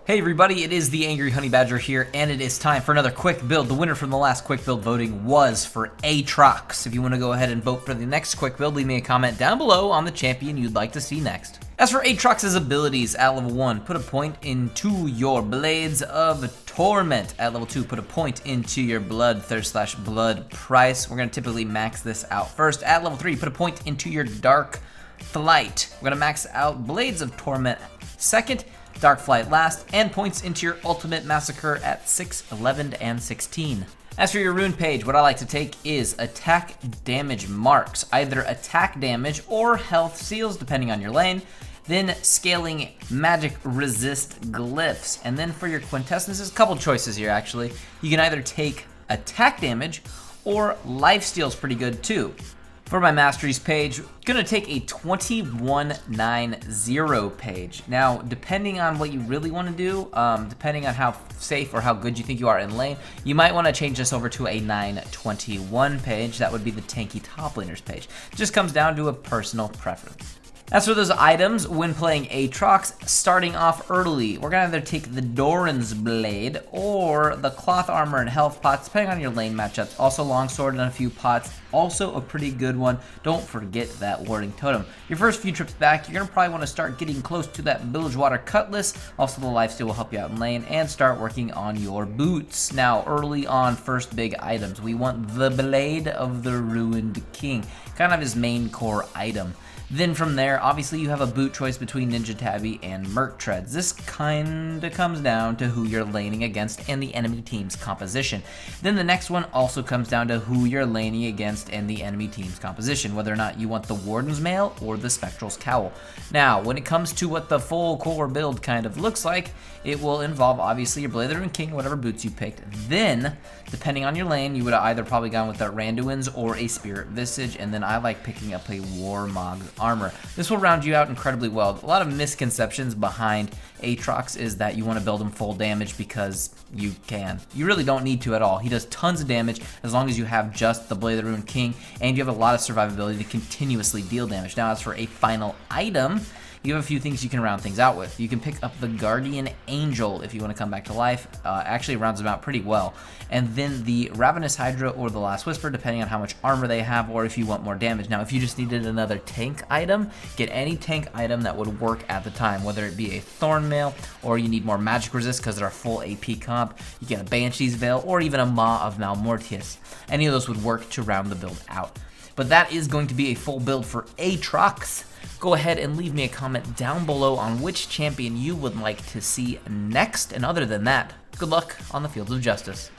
Hey everybody, it is the TheAngryHoneyBadger here, and it is time for another quick build. The winner from the last quick build voting was for Aatrox. If you want to go ahead and vote for the next quick build, leave me a comment down below on the champion you'd like to see next. As for Aatrox's abilities, at level 1, put a point into your Blades of Torment. At level 2, put a point into your Bloodthirst/Blood Price. We're going to typically max this out first. At level 3, put a point into your Dark Flight. We're going to max out Blades of Torment second, Dark Flight last, and points into your Ultimate Massacre at 6, 11, and 16. As for your rune page, what I like to take is attack damage marks, either attack damage or health seals, depending on your lane. Then scaling magic resist glyphs. And then for your quintessences, a couple choices here actually. You can either take attack damage or lifesteal's pretty good too. For my Masteries page, gonna take a 2190 page. Now, depending on what you really want to do, depending on how safe or how good you think you are in lane, you might want to change this over to a 921 page. That would be the tanky top laners page. It just comes down to a personal preference. As for those items, when playing Aatrox, starting off early, we're going to either take the Doran's Blade or the Cloth Armor and Health Pots, depending on your lane matchups. Also Longsword and a few pots, also a pretty good one. Don't forget that Warding Totem. Your first few trips back, you're going to probably want to start getting close to that Bilgewater Cutlass. Also the Lifesteal will help you out in lane, and start working on your boots. Now, early on, first big items, we want the Blade of the Ruined King, kind of his main core item. Then from there, obviously you have a boot choice between Ninja Tabby and Merc Treads. This kinda comes down to who you're laning against and the enemy team's composition. Then the next one also comes down to who you're laning against and the enemy team's composition, whether or not you want the Warden's Mail or the Spectral's Cowl. Now, when it comes to what the full core build kind of looks like, it will involve obviously your Blade of the Ruined King, whatever boots you picked. Then, depending on your lane, you would have either probably gone with the Randuin's or a Spirit Visage, and then I like picking up a Warmog's Armor. This will round you out incredibly well. A lot of misconceptions behind Aatrox is that you want to build him full damage because you can. You really don't need to at all. He does tons of damage as long as you have just the Blade of the Ruined King, and you have a lot of survivability to continuously deal damage. Now, as for a final item, you have a few things you can round things out with. You can pick up the Guardian Angel if you want to come back to life. Actually rounds them out pretty well. And then the Ravenous Hydra or the Last Whisper, depending on how much armor they have or if you want more damage. Now, if you just needed another tank item, get any tank item that would work at the time, whether it be a Thornmail or you need more magic resist because they're a full AP comp. You get a Banshee's Veil or even a Maw of Malmortius. Any of those would work to round the build out. But that is going to be a full build for Aatrox. Go ahead and leave me a comment down below on which champion you would like to see next. And other than that, good luck on the fields of justice.